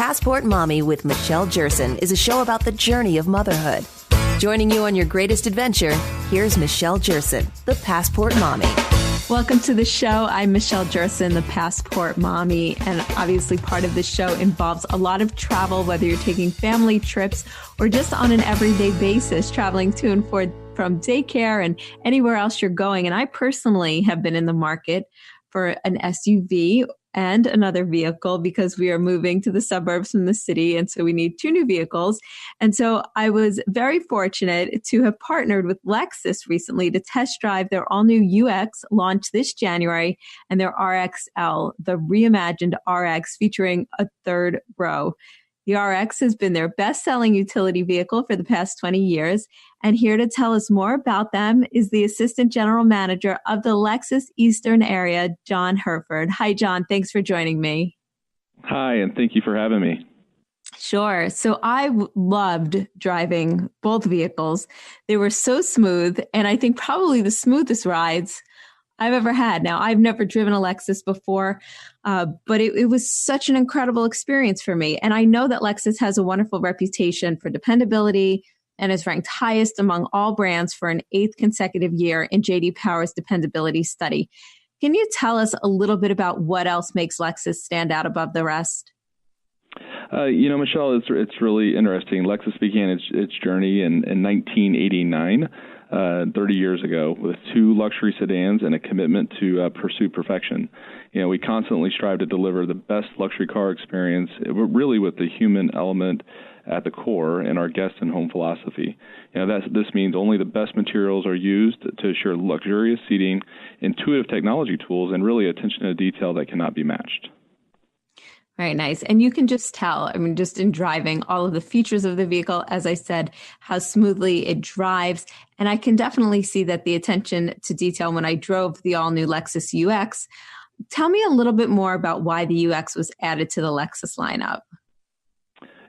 Passport Mommy with Michelle Jerson is a show about the journey of motherhood. Joining you on your greatest adventure, here's Michelle Jerson, the Passport Mommy. Welcome to the show. I'm Michelle Jerson, the Passport Mommy, and obviously part of this show involves a lot of travel, whether you're taking family trips or just on an everyday basis, traveling to and from daycare and anywhere else you're going. And I personally have been in the market for an SUV and another vehicle because we are moving to the suburbs from the city. And so we need two new vehicles. And so I was very fortunate to have partnered with Lexus recently to test drive their all new UX launched this January and their RXL, the reimagined RX featuring a third row. The RX has been their best-selling utility vehicle for the past 20 years. And here to tell us more about them is the Assistant General Manager of the Lexus Eastern Area, John Heriford. Hi, John. Thanks for joining me. Hi, and thank you for having me. Sure. So I loved driving both vehicles. They were so smooth, and I think probably the smoothest rides I've ever had. Now, I've never driven a Lexus before, but it was such an incredible experience for me. And I know that Lexus has a wonderful reputation for dependability and is ranked highest among all brands for an 8th consecutive year in J.D. Power's dependability study. Can you tell us a little bit about what else makes Lexus stand out above the rest? Michelle, it's really interesting. Lexus began its journey in 1989. 30 years ago with 2 luxury sedans and a commitment to pursue perfection. We constantly strive to deliver the best luxury car experience, really with the human element at the core and our guest and home philosophy. This means only the best materials are used to assure luxurious seating, intuitive technology tools, and really attention to detail that cannot be matched. Very nice. And you can just tell, just in driving all of the features of the vehicle, as I said, how smoothly it drives. And I can definitely see that the attention to detail when I drove the all new Lexus UX. Tell me a little bit more about why the UX was added to the Lexus lineup.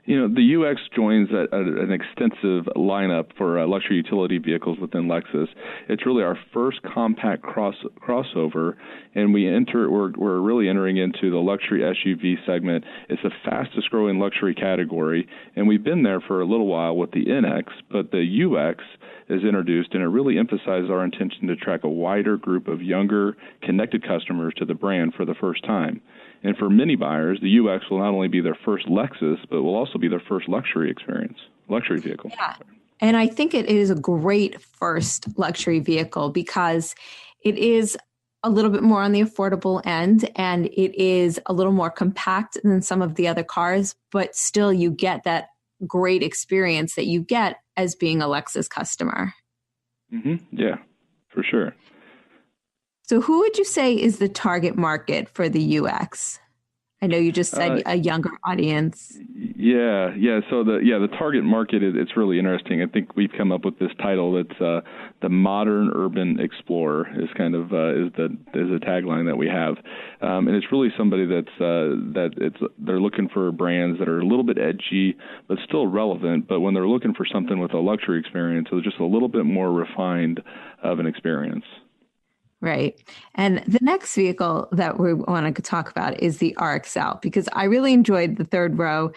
The UX joins an extensive lineup for luxury utility vehicles within Lexus. It's really our first compact crossover, and we're really entering into the luxury SUV segment. It's the fastest growing luxury category, and we've been there for a little while with the NX, but the UX is introduced, and it really emphasizes our intention to attract a wider group of younger, connected customers to the brand for the first time. And for many buyers, the UX will not only be their first Lexus, but will also be their first luxury vehicle. Yeah. And I think it is a great first luxury vehicle because it is a little bit more on the affordable end and it is a little more compact than some of the other cars, but still you get that great experience that you get as being a Lexus customer. Mm-hmm. Yeah, for sure. So who would you say is the target market for the UX? I know you just said a younger audience. Yeah. So the target market it's really interesting. I think we've come up with this title that's the modern urban explorer is kind of is a tagline that we have, and it's really somebody they're looking for brands that are a little bit edgy but still relevant. But when they're looking for something with a luxury experience, it's just a little bit more refined of an experience. Right. And the next vehicle that we want to talk about is the RXL, because I really enjoyed the third row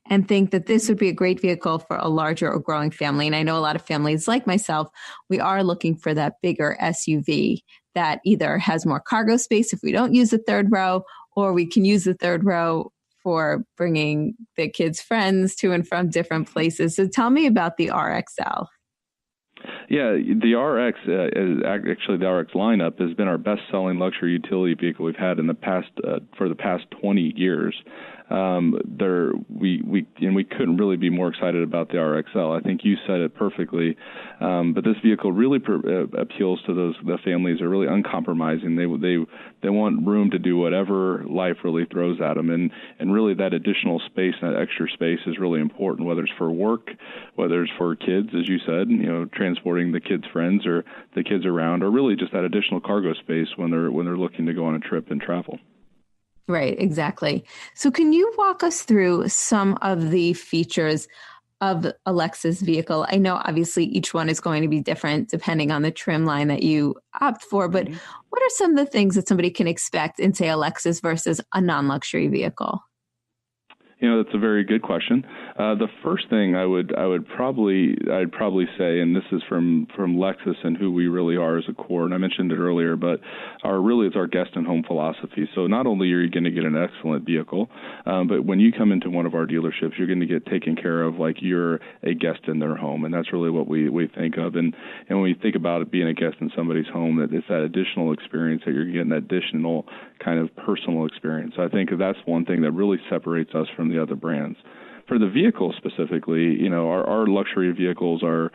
and think that this would be a great vehicle for a larger or growing family. And I know a lot of families like myself, we are looking for that bigger SUV that either has more cargo space if we don't use the third row, or we can use the third row for bringing the kids' friends to and from different places. So tell me about the RXL. Yeah, the RX actually the RX lineup has been our best-selling luxury utility vehicle we've had in the past for the past 20 years. We couldn't really be more excited about the RXL. I think you said it perfectly. But this vehicle really appeals to the families that are really uncompromising. They want room to do whatever life really throws at them, and really that additional space, that extra space, is really important. Whether it's for work, whether it's for kids, as you said, transporting the kids' friends or the kids around, or really just that additional cargo space when they're looking to go on a trip and travel. Right, exactly. So can you walk us through some of the features of a Lexus vehicle? I know obviously each one is going to be different depending on the trim line that you opt for, but what are some of the things that somebody can expect in, say, a Lexus versus a non-luxury vehicle? That's a very good question. The first thing I'd probably say, and this is from Lexus and who we really are as a core, and I mentioned it earlier, but it's our guest and home philosophy. So not only are you going to get an excellent vehicle, but when you come into one of our dealerships, you're going to get taken care of like you're a guest in their home, and that's really what we think of. And when we think about it being a guest in somebody's home, that it's that additional experience that you're getting, that additional kind of personal experience. So I think that's one thing that really separates us from the other brands. For the vehicle specifically, our luxury vehicles are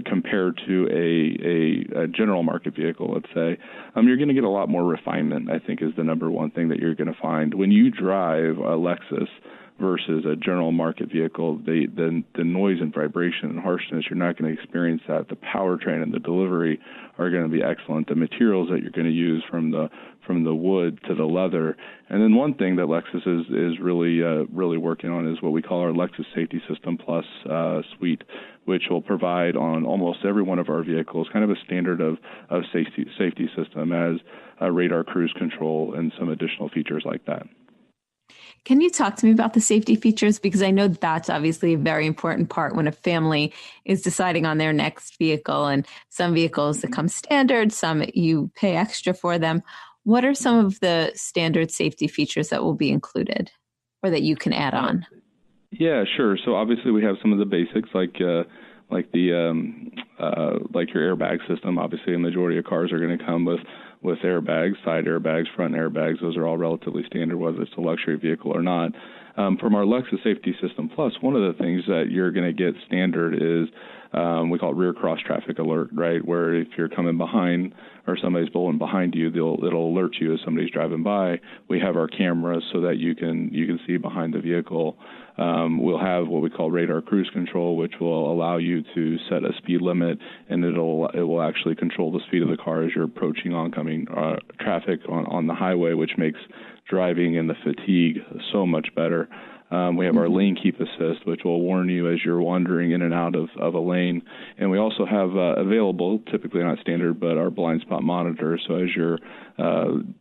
compared to a general market vehicle, let's say, you're going to get a lot more refinement, I think, is the number one thing that you're going to find. When you drive a Lexus versus a general market vehicle, the noise and vibration and harshness, you're not going to experience that. The powertrain and the delivery are going to be excellent. The materials that you're going to use from the wood to the leather. And then one thing that Lexus is really working on is what we call our Lexus Safety System Plus suite, which will provide on almost every one of our vehicles kind of a standard of safety system as radar cruise control and some additional features like that. Can you talk to me about the safety features? Because I know that's obviously a very important part when a family is deciding on their next vehicle, and some vehicles that come standard, some you pay extra for them. What are some of the standard safety features that will be included or that you can add on? Yeah, sure. So obviously we have some of the basics like your airbag system. Obviously a majority of cars are going to come with airbags, side airbags, front airbags. Those are all relatively standard, whether it's a luxury vehicle or not. From our Lexus Safety System Plus, one of the things that you're going to get standard is we call it rear cross traffic alert, right? Where if you're coming behind or somebody's pulling behind you, it'll alert you as somebody's driving by. We have our cameras so that you can see behind the vehicle. We'll have what we call radar cruise control, which will allow you to set a speed limit, and it will actually control the speed of the car as you're approaching oncoming traffic on the highway, which makes driving and the fatigue so much better. We have our lane keep assist, which will warn you as you're wandering in and out of a lane. And we also have available, typically not standard, but our blind spot monitor. So as you're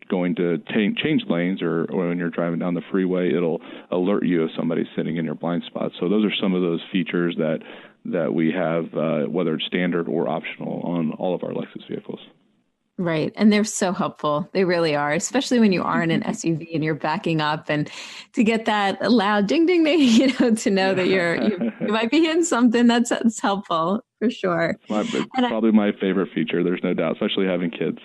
going to change lanes or when you're driving down the freeway, it'll alert you if somebody's sitting in your blind spot. So those are some of those features that we have, whether it's standard or optional on all of our Lexus vehicles. Right. And they're so helpful. They really are, especially when you are in an SUV and you're backing up, and to get that loud ding, ding, ding, to know that you might be hitting something that's helpful for sure. It's probably my favorite feature. There's no doubt, especially having kids.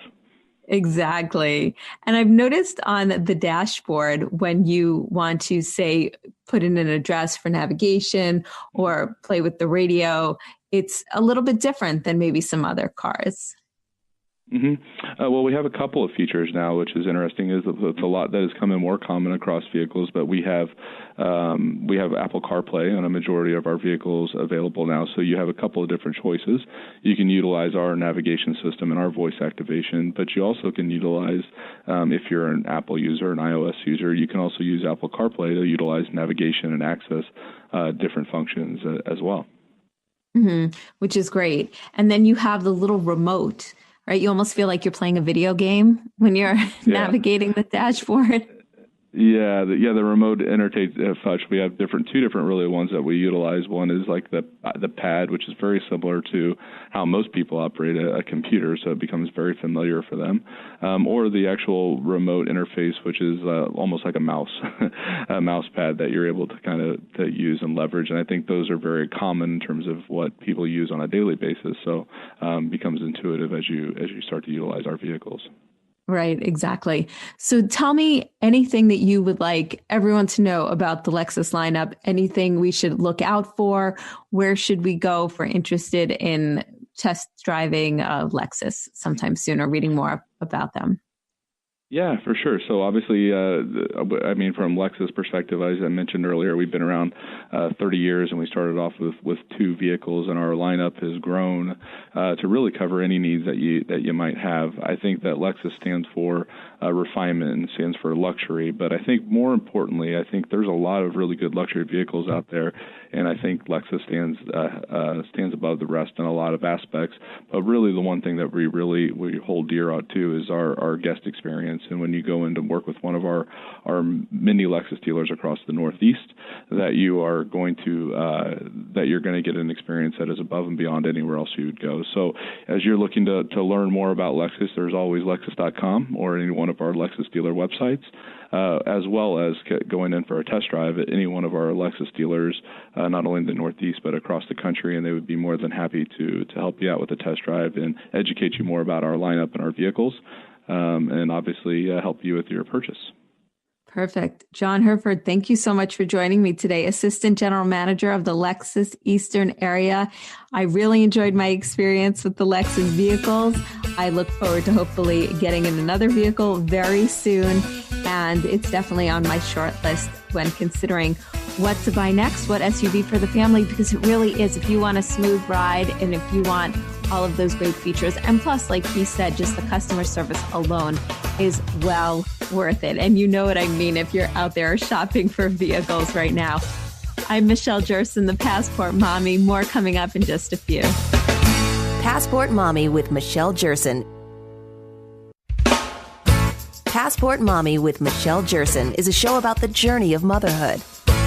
Exactly. And I've noticed on the dashboard, when you want to say, put in an address for navigation or play with the radio, it's a little bit different than maybe some other cars. Mm-hmm. Well, we have a couple of features now, which is interesting. Is it's a lot that is coming more common across vehicles, but we have Apple CarPlay on a majority of our vehicles available now. So you have a couple of different choices. You can utilize our navigation system and our voice activation, but you also can utilize, if you're an Apple user, an iOS user, you can also use Apple CarPlay to utilize navigation and access different functions as well. Mm-hmm. Which is great. And then you have the little remote. Right, you almost feel like you're playing a video game when you're navigating the dashboard. Yeah, the remote interface. We have two different really ones that we utilize. One is like the pad, which is very similar to how most people operate a computer, so it becomes very familiar for them. Or the actual remote interface, which is almost like a mouse, a mouse pad that you're able to kind of to use and leverage. And I think those are very common in terms of what people use on a daily basis. So becomes intuitive as you start to utilize our vehicles. Right, exactly. So tell me anything that you would like everyone to know about the Lexus lineup, anything we should look out for, where should we go if we're interested in test driving a Lexus sometime soon or reading more about them? Yeah, for sure. So obviously, from Lexus perspective, as I mentioned earlier, we've been around 30 years, and we started off with two vehicles, and our lineup has grown to really cover any needs that you might have. I think that Lexus stands for refinement and stands for luxury, but I think more importantly, I think there's a lot of really good luxury vehicles out there, and I think Lexus stands above the rest in a lot of aspects. But really, the one thing that we hold dear to is our guest experience. And when you go in to work with one of our many Lexus dealers across the Northeast, that you're going to get an experience that is above and beyond anywhere else you would go. So as you're looking to learn more about Lexus, there's always Lexus.com or any one of our Lexus dealer websites, as well as going in for a test drive at any one of our Lexus dealers, not only in the Northeast but across the country, and they would be more than happy to help you out with the test drive and educate you more about our lineup and our vehicles, and obviously help you with your purchase. Perfect. John Heriford, thank you so much for joining me today, Assistant General Manager of the Lexus Eastern Area. I really enjoyed my experience with the Lexus vehicles. I look forward to hopefully getting in another vehicle very soon, and it's definitely on my short list when considering what to buy next, what SUV for the family, because it really is, if you want a smooth ride and if you want all of those great features. And plus, like he said, just the customer service alone is well worth it. And you know what I mean if you're out there shopping for vehicles right now. I'm Michelle Jerson, the Passport Mommy. More coming up in just a few. Passport Mommy with Michelle Jerson. Passport Mommy with Michelle Jerson is a show about the journey of motherhood.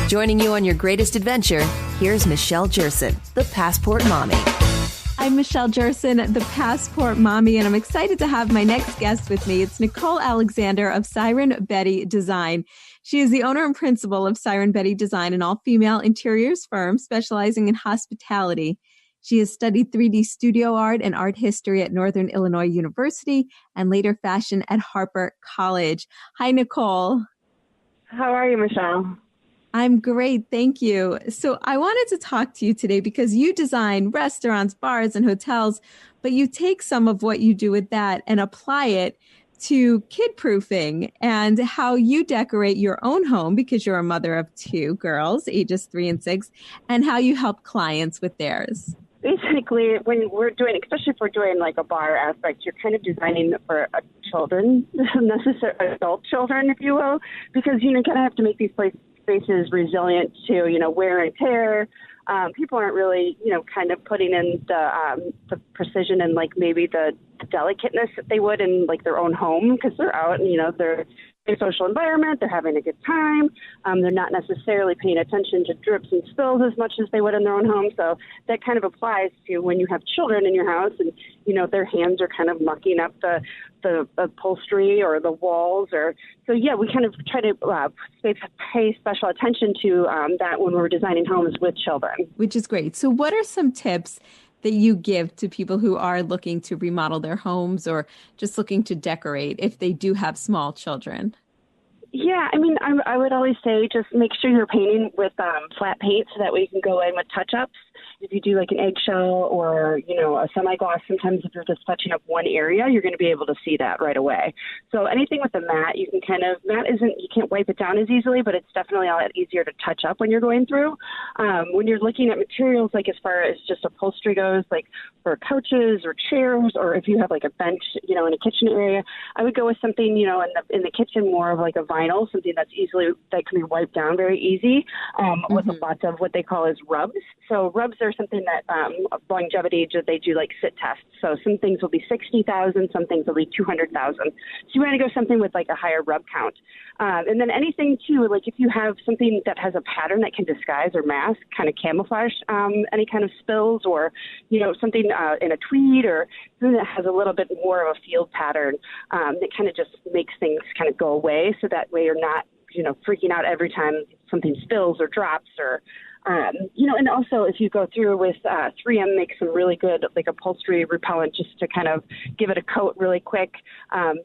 Joining you on your greatest adventure, here's Michelle Jerson, the Passport Mommy. I'm Michelle Jerson, the Passport Mommy, and I'm excited to have my next guest with me. It's Nicole Alexander of Siren Betty Design. She is the owner and principal of Siren Betty Design, an all-female interiors firm specializing in hospitality. She has studied 3D studio art and art history at Northern Illinois University and later fashion at Harper College. Hi, Nicole. How are you, Michelle? I'm great. Thank you. So I wanted to talk to you today because you design restaurants, bars, and hotels, but you take some of what you do with that and apply it to kid-proofing and how you decorate your own home because you're a mother of two girls, ages 3 and 6, and how you help clients with theirs. Basically, when we're doing, especially if we're doing like a bar aspect, you're kind of designing for children, necessarily adult children, if you will, because, you kind of have to make these spaces resilient to, wear and tear. People aren't really, kind of putting in the precision and like maybe the delicateness that they would in like their own home because they're out and, they're in a social environment, they're having a good time. They're not necessarily paying attention to drips and spills as much as they would in their own home. So that kind of applies to when you have children in your house and, their hands are kind of mucking up the upholstery or the walls so we kind of try to pay special attention to that when we're designing homes with children. Which is great. So what are some tips that you give to people who are looking to remodel their homes or just looking to decorate if they do have small children? Yeah, I would always say just make sure you're painting with flat paint so that way you can go in with touch-ups. If you do like an eggshell or, a semi-gloss, sometimes if you're just touching up one area, you're going to be able to see that right away. So anything with the matte, you can you can't wipe it down as easily, but it's definitely a lot easier to touch up when you're going through. When you're looking at materials, like as far as just upholstery goes, like for couches or chairs, or if you have like a bench, in a kitchen area, I would go with something, in the kitchen, more of like a vinyl, something that can be wiped down very easy, with lots of what they call as rubs. So rubs are something that longevity, they do like sit tests. So some things will be 60,000, some things will be 200,000. So you want to go something with like a higher rub count. And then anything too, like if you have something that has a pattern that can disguise or mask, kind of camouflage any kind of spills, or something in a tweed or something that has a little bit more of a field pattern, that kind of just makes things kind of go away. So that way you're not freaking out every time something spills or drops or. And also if you go through with 3M makes some really good like upholstery repellent just to kind of give it a coat really quick.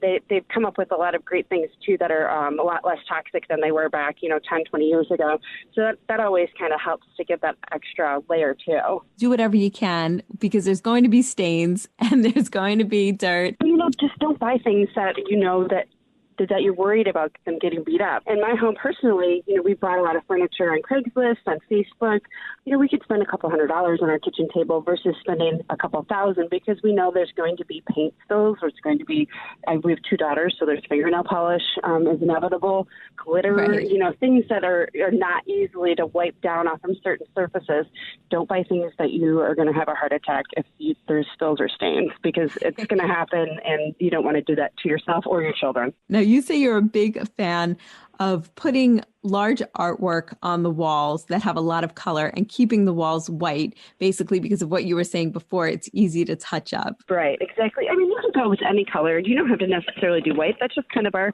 They've come up with a lot of great things too that are a lot less toxic than they were back, 10, 20 years ago. So that always kind of helps to give that extra layer too. Do whatever you can because there's going to be stains and there's going to be dirt. Just don't buy things that that you're worried about them getting beat up. In my home personally, we bought a lot of furniture on Craigslist, on Facebook. We could spend a couple $100 on our kitchen table versus spending a couple $1,000 because we know there's going to be paint spills or it's going to be, we have 2 daughters, so there's fingernail polish is inevitable, glitter, right. Things that are not easily to wipe down off from certain surfaces. Don't buy things that you are going to have a heart attack if there's spills or stains because it's going to happen and you don't want to do that to yourself or your children. No, you say you're a big fan of putting large artwork on the walls that have a lot of color and keeping the walls white, basically because of what you were saying before. It's easy to touch up. Right, exactly. I mean, you can go with any color. You don't have to necessarily do white. That's just kind of our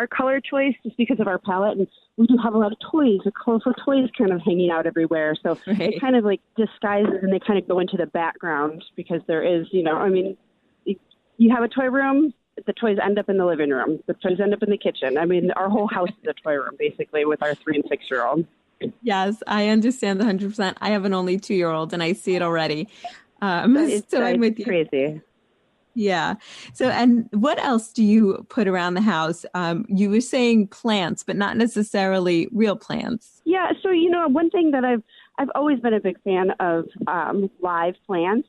color choice just because of our palette. And we do have a lot of toys, the colorful toys kind of hanging out everywhere. So it kind of like disguises and they kind of go into the background because there is, I mean, you have a toy room, the toys end up in the living room. The toys end up in the kitchen. I mean, our whole house is a toy room, basically, with our 3 and 6-year-old. Yes, I understand 100%. I have an only 2-year-old, and I see it already. I'm with you. Crazy. Yeah. So, and what else do you put around the house? You were saying plants, but not necessarily real plants. Yeah. So, one thing that I've always been a big fan of live plants.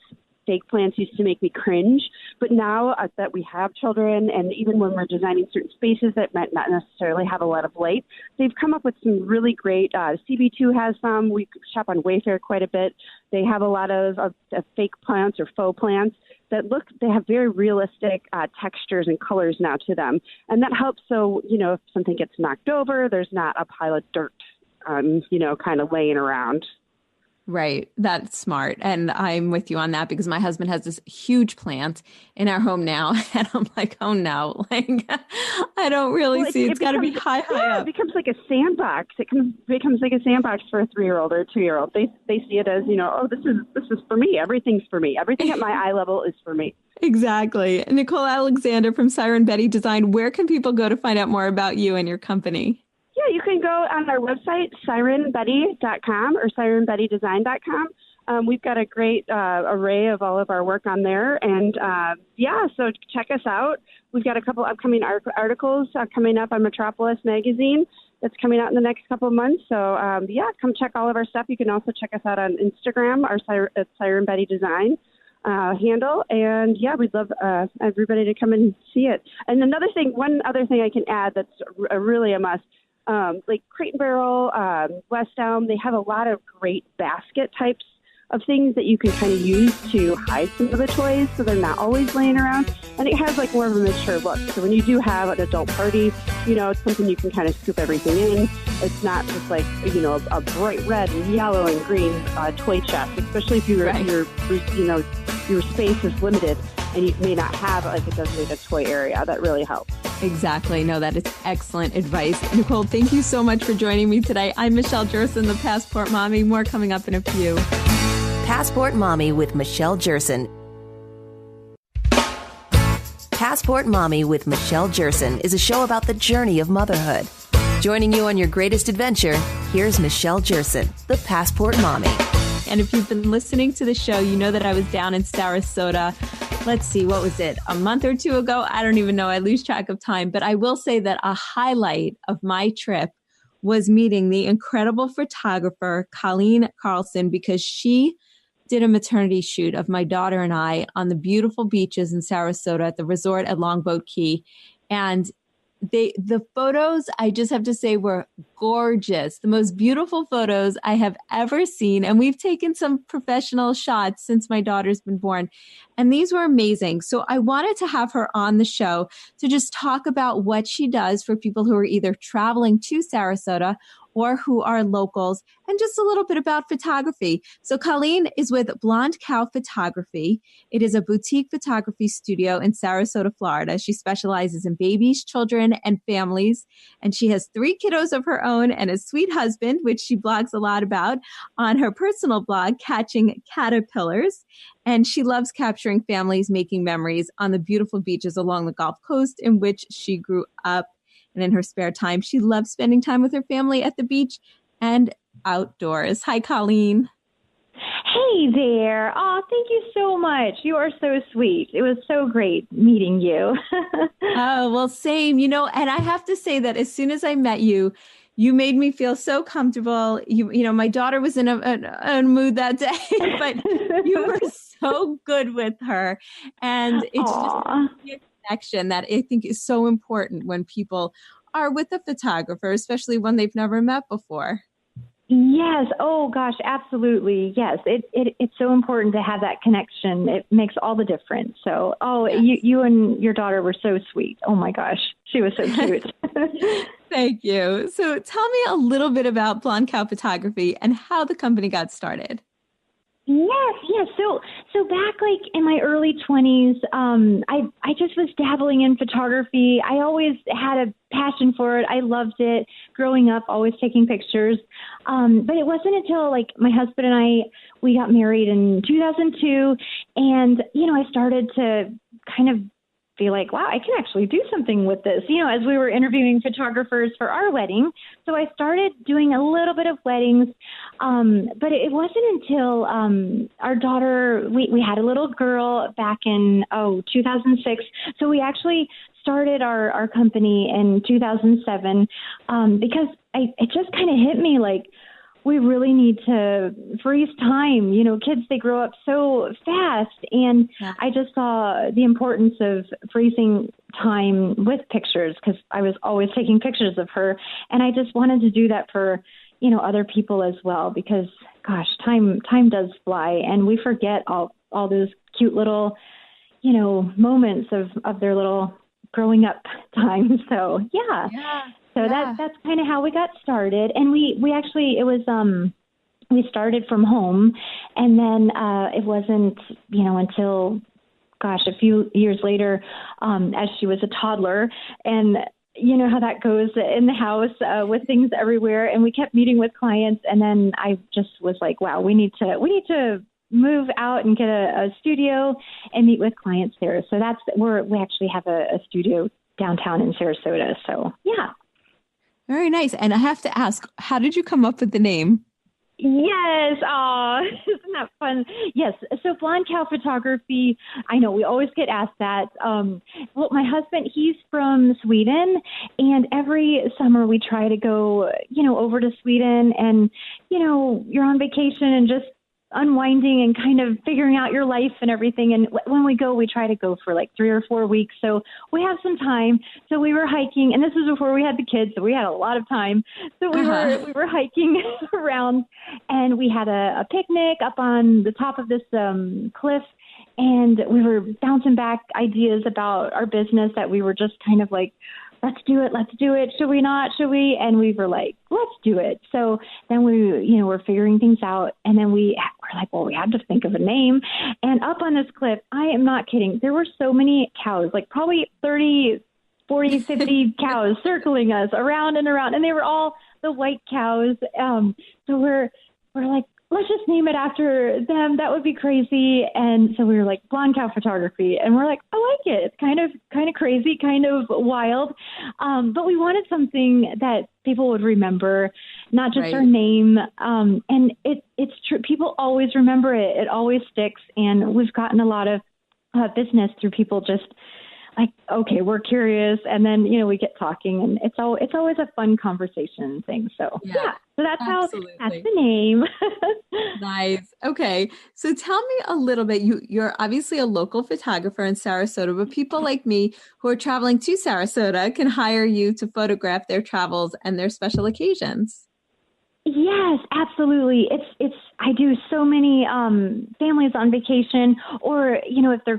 Fake plants used to make me cringe, but now that we have children and even when we're designing certain spaces that might not necessarily have a lot of light, they've come up with some really great, CB2 has some, we shop on Wayfair quite a bit. They have a lot of fake plants or faux plants that they have very realistic textures and colors now to them. And that helps so, if something gets knocked over, there's not a pile of dirt, kind of laying around. Right. That's smart. And I'm with you on that because my husband has this huge plant in our home now. And I'm like, oh no, like I don't really see it's got to be high up. It becomes like a sandbox. It becomes like a sandbox for a 3-year-old or a 2-year-old. They see it as, oh, this is for me. Everything's for me. Everything at my eye level is for me. Exactly. Nicole Alexander from Siren Betty Design. Where can people go to find out more about you and your company? Yeah, you can go on our website, sirenbetty.com or sirenbettydesign.com. We've got a great array of all of our work on there. And, so check us out. We've got a couple upcoming articles coming up on Metropolis Magazine that's coming out in the next couple of months. So, come check all of our stuff. You can also check us out on Instagram, at Siren Betty Design handle. And, we'd love everybody to come and see it. And one other thing I can add that's really a must, like Crate and Barrel, West Elm, they have a lot of great basket types of things that you can kind of use to hide some of the toys so they're not always laying around. And it has like more of a mature look. So when you do have an adult party, it's something you can kind of scoop everything in. It's not just like, a bright red and yellow and green toy chest, especially if your space is limited and you may not have like a designated toy area. That really helps. Exactly. No, that is excellent advice. Nicole, thank you so much for joining me today. I'm Michelle Jerson, the Passport Mommy. More coming up in a few. Passport Mommy with Michelle Jerson. Passport Mommy with Michelle Jerson is a show about the journey of motherhood. Joining you on your greatest adventure, here's Michelle Jerson, the Passport Mommy. And if you've been listening to the show, you know that I was down in Sarasota. Let's see, what was it? A month or two ago? I don't even know. I lose track of time. But I will say that a highlight of my trip was meeting the incredible photographer, Kollene Carlsson, because she did a maternity shoot of my daughter and I on the beautiful beaches in Sarasota at the resort at Longboat Key. And the photos, I just have to say, were gorgeous. The most beautiful photos I have ever seen. And we've taken some professional shots since my daughter's been born. And these were amazing. So I wanted to have her on the show to just talk about what she does for people who are either traveling to Sarasota or who are locals, and just a little bit about photography. So Kollene is with Blonde Cow Photography. It is a boutique photography studio in Sarasota, Florida. She specializes in babies, children, and families. And she has 3 kiddos of her own and a sweet husband, which she blogs a lot about on her personal blog, Catching Caterpillars. And she loves capturing families making memories on the beautiful beaches along the Gulf Coast in which she grew up. And in her spare time, she loves spending time with her family at the beach and outdoors. Hi, Kollene. Hey there. Oh, thank you so much. You are so sweet. It was so great meeting you. Oh, well, same. And I have to say that as soon as I met you, you made me feel so comfortable. My daughter was in a mood that day, but you were so good with her. And it's Aww. just connection that I think is so important when people are with a photographer, especially when they've never met before. Yes. Oh gosh, absolutely. Yes. It's so important to have that connection. It makes all the difference. So, Yes. you and your daughter were so sweet. Oh my gosh. She was so cute. Thank you. So tell me a little bit about Blonde Cow Photography and how the company got started. Yes. So back like in my early 20s, I just was dabbling in photography. I always had a passion for it. I loved it growing up, always taking pictures. But it wasn't until like my husband and we got married in 2002, and I started to kind of be like, wow, I can actually do something with this, as we were interviewing photographers for our wedding. So I started doing a little bit of weddings. But it wasn't until our daughter, we had a little girl back in, 2006. So we actually started our company in 2007 because it just kind of hit me like, we really need to freeze time. Kids, they grow up so fast. And I just saw the importance of freezing time with pictures because I was always taking pictures of her. And I just wanted to do that for, other people as well, because gosh, time does fly and we forget all those cute little, moments of their little growing up time. So yeah. So that's kind of how we got started. And we actually, it was, we started from home, and then it wasn't, until, a few years later, as she was a toddler, and you know how that goes in the house with things everywhere. And we kept meeting with clients, and then I just was like, wow, we need to move out and get a studio and meet with clients there. So that's we actually have a studio downtown in Sarasota. So yeah. Very nice. And I have to ask, how did you come up with the name? Yes. Oh, isn't that fun? Yes. So Blonde Cow Photography, I know we always get asked that. Well, my husband, he's from Sweden, and every summer we try to go, over to Sweden, and, you're on vacation and just unwinding and kind of figuring out your life and everything. And when we go, we try to go for like 3 or 4 weeks. So we have some time. So we were hiking, and this was before we had the kids, so we had a lot of time. So we were hiking around, and we had a picnic up on the top of this cliff, and we were bouncing back ideas about our business that we were just kind of like, let's do it. Should we not? Should we? And we were like, let's do it. So then we, we're figuring things out. And then we're like, well, we had to think of a name. And up on this cliff, I am not kidding, there were so many cows, like probably 30, 40, 50 cows circling us around and around. And they were all the white cows. So we're like, let's just name it after them. That would be crazy. And so we were like, Blonde Cow Photography. And we're like, I like it. It's kind of crazy, kind of wild. But we wanted something that people would remember, not just our name. And it's true. People always remember it. It always sticks. And we've gotten a lot of business through people just like, okay, we're curious. And then, we get talking, and it's always a fun conversation thing. So yeah. So that's absolutely. That's the name. Nice. Okay. So tell me a little bit, you're obviously a local photographer in Sarasota, but people like me who are traveling to Sarasota can hire you to photograph their travels and their special occasions. Yes, absolutely. I do so many families on vacation, or, if their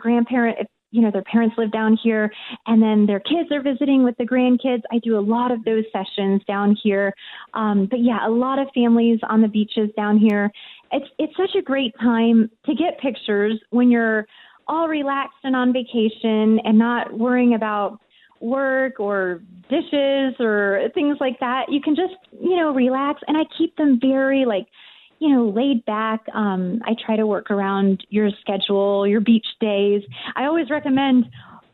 their parents live down here, and then their kids are visiting with the grandkids. I do a lot of those sessions down here. But yeah, a lot of families on the beaches down here. It's such a great time to get pictures when you're all relaxed and on vacation and not worrying about work or dishes or things like that. You can just, relax. And I keep them very laid back. I try to work around your schedule, your beach days. I always recommend,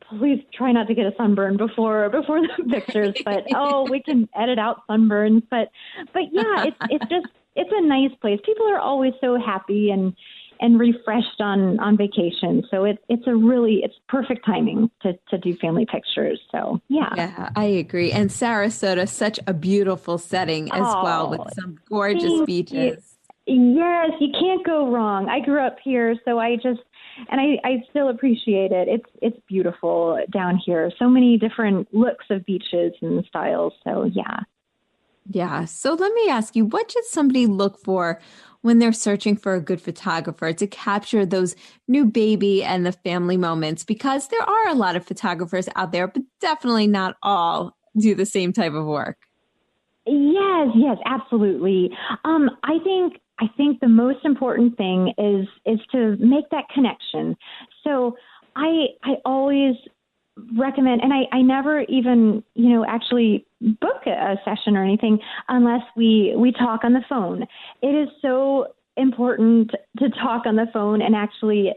please try not to get a sunburn before the pictures, but we can edit out sunburns. But yeah, it's a nice place. People are always so happy and refreshed on vacation. So it's perfect timing to do family pictures. So yeah. Yeah, I agree. And Sarasota, such a beautiful setting as well, with some gorgeous beaches. Yes, you can't go wrong. I grew up here, so I still appreciate it. It's beautiful down here. So many different looks of beaches and styles. So yeah. Yeah. So let me ask you, what should somebody look for when they're searching for a good photographer to capture those new baby and the family moments? Because there are a lot of photographers out there, but definitely not all do the same type of work. Yes, absolutely. I think the most important thing is to make that connection. So I always recommend, and I never even, actually book a session or anything unless we talk on the phone. It is so important to talk on the phone and actually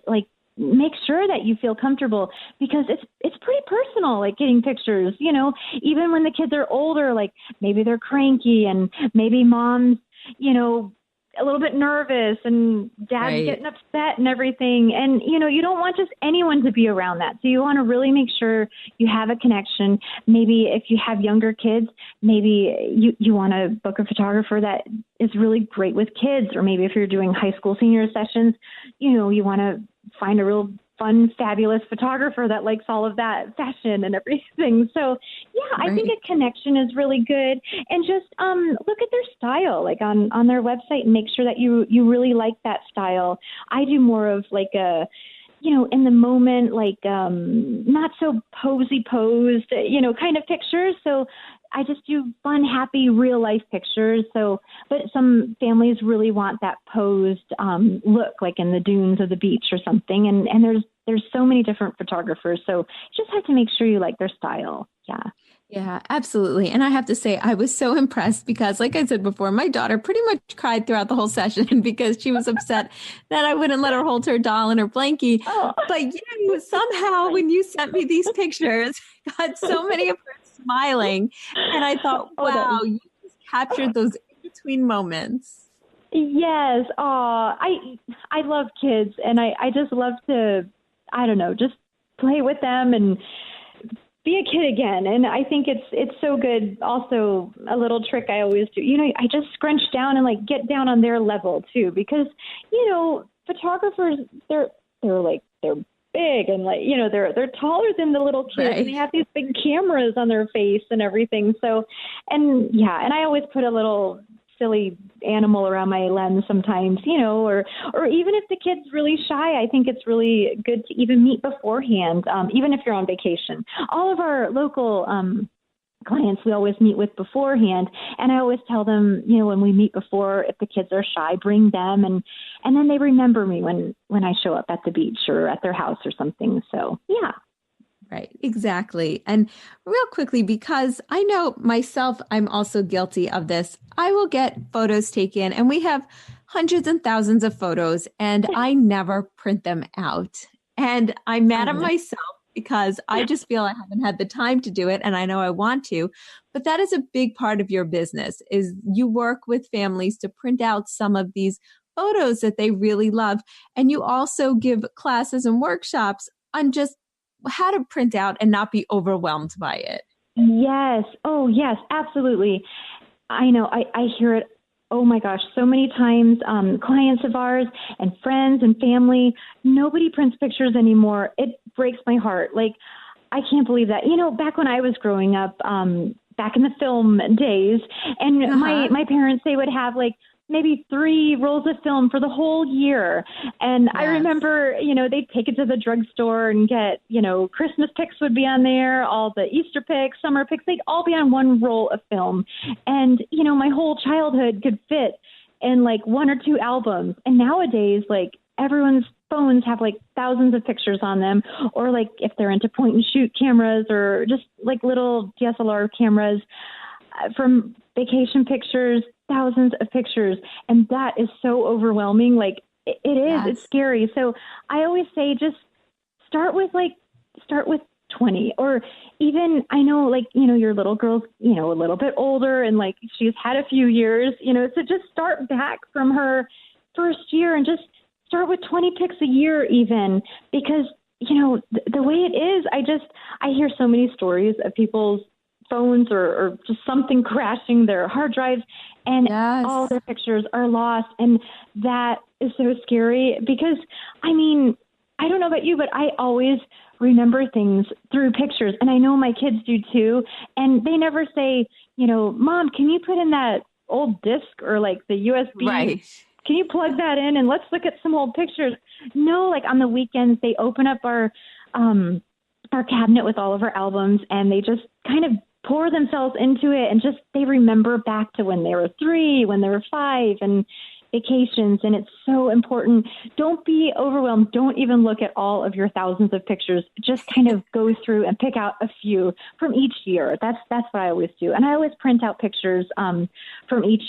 make sure that you feel comfortable, because it's pretty personal, like getting pictures, even when the kids are older, like maybe they're cranky and maybe mom's, a little bit nervous and dad's getting upset and everything. And, you don't want just anyone to be around that. So you want to really make sure you have a connection. Maybe if you have younger kids, maybe you want to book a photographer that is really great with kids. Or maybe if you're doing high school senior sessions, you want to find a real fun, fabulous photographer that likes all of that fashion and everything. So I think a connection is really good. And just look at their style, like on their website, and make sure that you really like that style. I do more of like a, in the moment, like not so posy posed, kind of pictures. So I just do fun, happy, real life pictures. So, but some families really want that posed look, like in the dunes or the beach or something. And there's so many different photographers. So you just have to make sure you like their style. Yeah. Yeah, absolutely. And I have to say, I was so impressed because, like I said before, my daughter pretty much cried throughout the whole session because she was upset that I wouldn't let her hold her doll and her blankie. Oh. But somehow when you sent me these pictures, I got so many of her smiling. And I thought, wow, you just captured those in-between moments. Yes. I love kids, and I just love to, I don't know, just play with them and be a kid again. And I think it's so good. Also, a little trick I always do, I just scrunch down and get down on their level too, because, photographers, they're big and they're taller than the little kids. Right. And they have these big cameras on their face and everything. So, and I always put a little silly animal around my lens sometimes, or even if the kid's really shy, I think it's really good to even meet beforehand, even if you're on vacation. All of our local clients we always meet with beforehand, and I always tell them, when we meet before, if the kids are shy, bring them, and then they remember me when I show up at the beach or at their house or something. So yeah. Right, exactly. And real quickly, because I know myself, I'm also guilty of this. I will get photos taken, and we have hundreds and thousands of photos, and I never print them out. And I'm mad at myself because I just feel I haven't had the time to do it, and I know I want to. But that is a big part of your business, is you work with families to print out some of these photos that they really love. And you also give classes and workshops on just how to print out and not be overwhelmed by it. Yes. Oh, yes, absolutely. I know. I hear it. Oh my gosh, so many times, clients of ours and friends and family, nobody prints pictures anymore. It breaks my heart. I can't believe that. Back when I was growing up, back in the film days, and my parents, they would have maybe 3 rolls of film for the whole year. And yes. I remember, they'd take it to the drugstore and get, Christmas pics would be on there, all the Easter pics, summer pics, they'd all be on one roll of film. And, my whole childhood could fit in 1 or 2 albums. And nowadays, everyone's phones have thousands of pictures on them, or if they're into point and shoot cameras or just little DSLR cameras from vacation pictures, thousands of pictures. And that is so overwhelming. It is, yes. It's scary. So I always say, just start with 20, or even, I know, your little girl's, a little bit older and she's had a few years, so just start back from her first year and just start with 20 pics a year even, because, the way it is, I hear so many stories of people's phones or just something crashing their hard drives, and yes. all their pictures are lost. And that is so scary because, I don't know about you, but I always remember things through pictures, and I know my kids do too. And they never say, Mom, can you put in that old disc or like the USB? Right. Can you plug that in and let's look at some old pictures? No, like on the weekends, they open up our cabinet with all of our albums and they just kind of pour themselves into it and just they remember back to when they were 3, when they were 5 and vacations. And it's so important. Don't be overwhelmed. Don't even look at all of your thousands of pictures. Just kind of go through and pick out a few from each year. That's what I always do. And I always print out pictures from each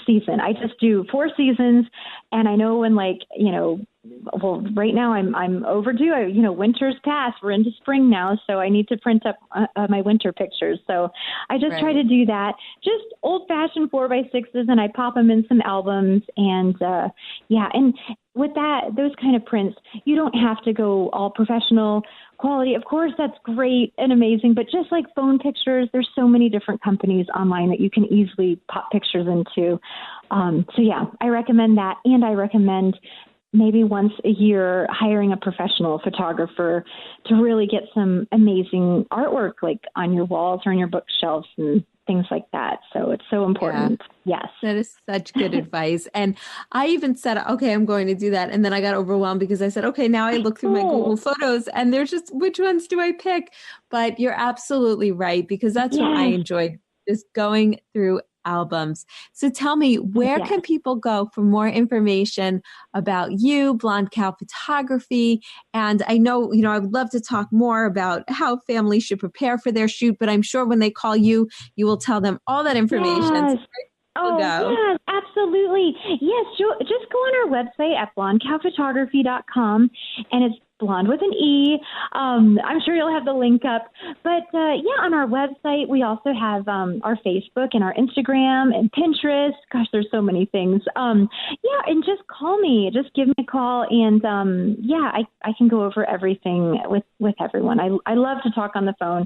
season. I just do 4 seasons. And I know when right now I'm overdue. Winter's passed. We're into spring now, so I need to print up my winter pictures. So I just try to do that. Just old-fashioned 4x6s, and I pop them in some albums. And and with those kind of prints, you don't have to go all professional quality. Of course, that's great and amazing, but just like phone pictures, there's so many different companies online that you can easily pop pictures into. I recommend that, and I recommend maybe once a year hiring a professional photographer to really get some amazing artwork like on your walls or on your bookshelves and things like that. So it's so important. Yeah. Yes. That is such good advice. And I even said, okay, I'm going to do that. And then I got overwhelmed because I said, okay, now I look through my Google Photos and there's just, which ones do I pick? But you're absolutely right, because that's what I enjoyed, is going through albums. So tell me, where can people go for more information about you, Blonde Cow Photography? And I know, I would love to talk more about how families should prepare for their shoot, but I'm sure when they call you, you will tell them all that information. Yes. Yes, absolutely. Yes, just go on our website at blondecowphotography.com, and it's blonde with an E. I'm sure you'll have the link up. But on our website, we also have our Facebook and our Instagram and Pinterest. Gosh, there's so many things. And just call me. Just give me a call. And I can go over everything with everyone. I love to talk on the phone.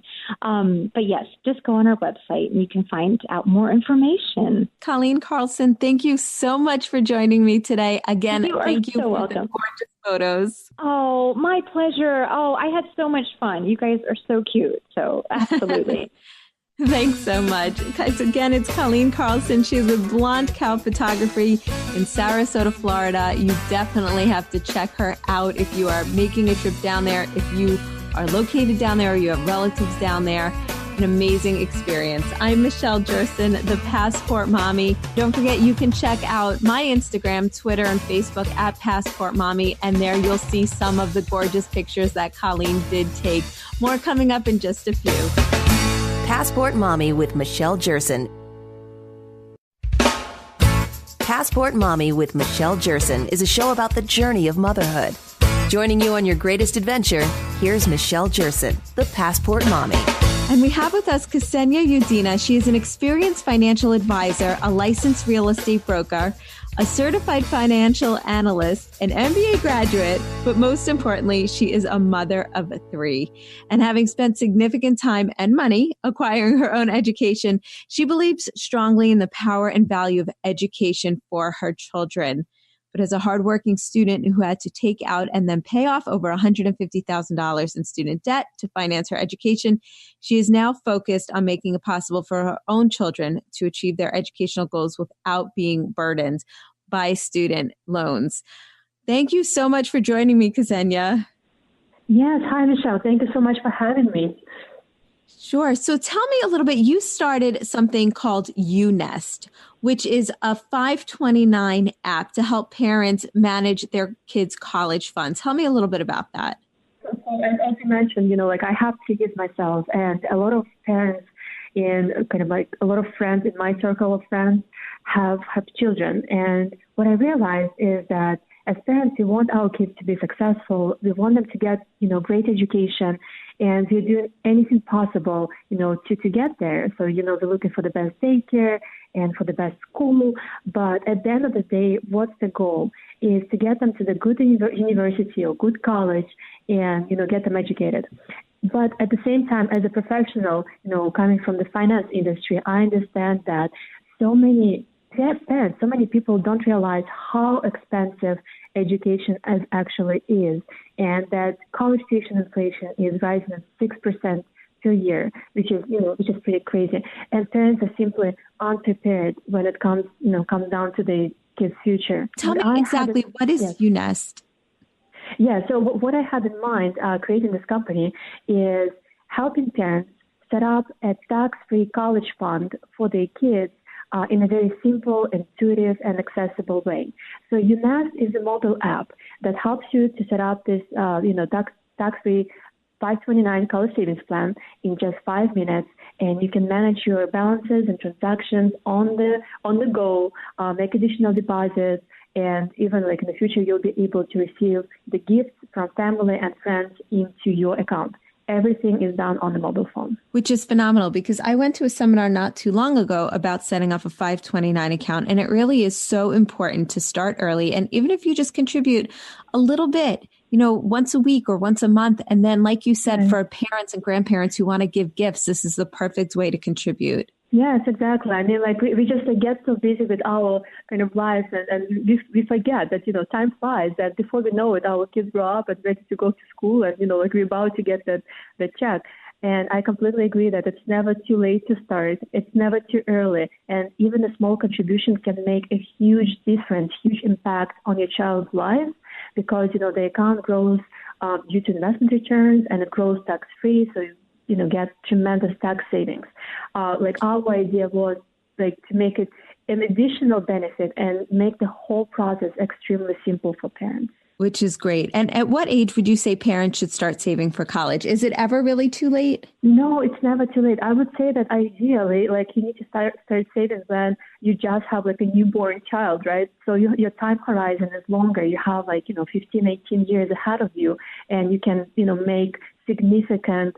But yes, just go on our website and you can find out more information. Kollene Carlsson, thank you so much for joining me today. Again, thank you so for welcome. the gorgeous photos. Oh, my pleasure. Oh, I had so much fun. You guys are so cute. So absolutely. Thanks so much. Guys, again, it's Kollene Carlsson. She's with Blonde Cow Photography in Sarasota, Florida. You definitely have to check her out if you are making a trip down there, if you are located down there or you have relatives down there. An amazing experience. I'm Michelle Jerson, the Passport Mommy. Don't forget, you can check out my Instagram, Twitter, and Facebook at Passport Mommy, and there you'll see some of the gorgeous pictures that Kollene did take. More coming up in just a few. Passport Mommy with Michelle Jerson. Passport Mommy with Michelle Jerson is a show about the journey of motherhood. Joining you on your greatest adventure, here's Michelle Jerson, the Passport Mommy. And we have with us Ksenia Yudina. She is an experienced financial advisor, a licensed real estate broker, a certified financial analyst, an MBA graduate, but most importantly, she is a mother of 3. And having spent significant time and money acquiring her own education, she believes strongly in the power and value of education for her children. But as a hardworking student who had to take out and then pay off over $150,000 in student debt to finance her education, she is now focused on making it possible for her own children to achieve their educational goals without being burdened by student loans. Thank you so much for joining me, Ksenia. Yes. Hi, Michelle. Thank you so much for having me. Sure. So tell me a little bit. You started something called UNest, which is a 529 app to help parents manage their kids' college funds. Tell me a little bit about that. So, as you mentioned, I have kids myself, and a lot of parents in a lot of friends in my circle of friends have children. And what I realized is that as parents, we want our kids to be successful. We want them to get, great education, and we do anything possible, to get there. So, we're looking for the best daycare and for the best school. But at the end of the day, what's the goal? Is to get them to the good university or good college and, get them educated. But at the same time, as a professional, coming from the finance industry, I understand that so many people don't realize how expensive education actually is, and that college tuition inflation is rising at 6% to per year, which is pretty crazy. And parents are simply unprepared when it comes down to the kids' future. Tell me exactly, what is UNest? Yeah, so what I had in mind creating this company is helping parents set up a tax-free college fund for their kids in a very simple, intuitive, and accessible way. So UNest is a mobile app that helps you to set up this, tax-free 529 college savings plan in just 5 minutes, and you can manage your balances and transactions on the go, make additional deposits, and even like in the future, you'll be able to receive the gifts from family and friends into your account. Everything is done on the mobile phone. Which is phenomenal, because I went to a seminar not too long ago about setting up a 529 account. And it really is so important to start early. And even if you just contribute a little bit, once a week or once a month. And then, like you said, for parents and grandparents who want to give gifts, this is the perfect way to contribute. Yes, exactly. I mean, like we just get so busy with our kind of lives, and we forget that, time flies, that before we know it, our kids grow up and ready to go to school, and, we're about to get that check. And I completely agree that it's never too late to start. It's never too early. And even a small contribution can make a huge difference, huge impact on your child's life, because, the account grows due to investment returns, and it grows tax-free, so get tremendous tax savings. Our idea was to make it an additional benefit and make the whole process extremely simple for parents. Which is great. And at what age would you say parents should start saving for college? Is it ever really too late? No, it's never too late. I would say that ideally, you need to start saving when you just have a newborn child, right? So your time horizon is longer. You have 15, 18 years ahead of you, and you can, make significant,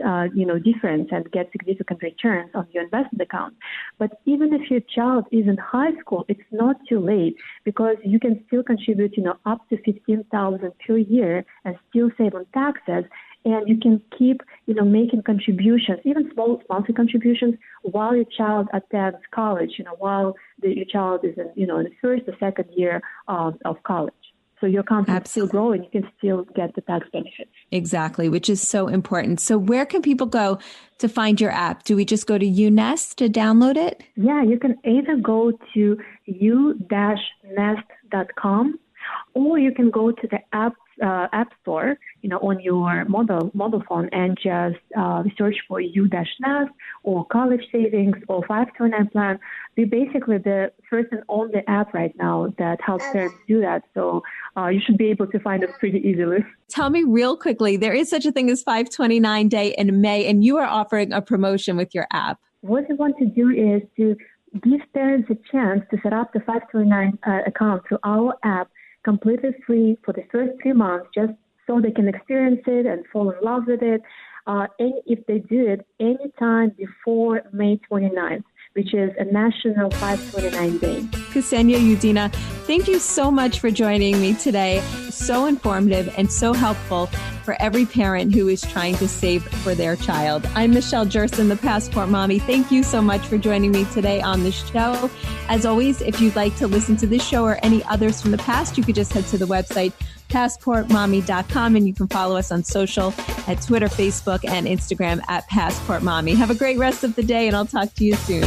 difference and get significant returns on your investment account. But even if your child is in high school, it's not too late, because you can still contribute, up to $15,000 per year and still save on taxes. And you can keep, making contributions, even small monthly contributions, while your child attends college, while your child is in, in the first or second year of college. So your account can still grow, and you can still get the tax benefits. Exactly, which is so important. So where can people go to find your app? Do we just go to UNest to download it? Yeah, you can either go to u-nest.com, or you can go to the app store, on your mobile phone, and just search for U-Nest or college savings or 529 plan. We're basically the first and only app right now that helps parents do that. So you should be able to find us pretty easily. Tell me real quickly, there is such a thing as 529 Day in May, and you are offering a promotion with your app. What we want to do is to give parents a chance to set up the 529 account through our app completely free for the first 3 months, just so they can experience it and fall in love with it. And if they do it anytime before May 29th, which is a national 529 day. Ksenia Yudina, thank you so much for joining me today. So informative and so helpful for every parent who is trying to save for their child. I'm Michelle Jerson, the Passport Mommy. Thank you so much for joining me today on the show. As always, if you'd like to listen to this show or any others from the past, you could just head to the website passportmommy.com, and you can follow us on social at Twitter, Facebook, and Instagram at Passport Mommy. Have a great rest of the day, and I'll talk to you soon.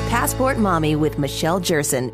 Passport Mommy with Michelle Jerson.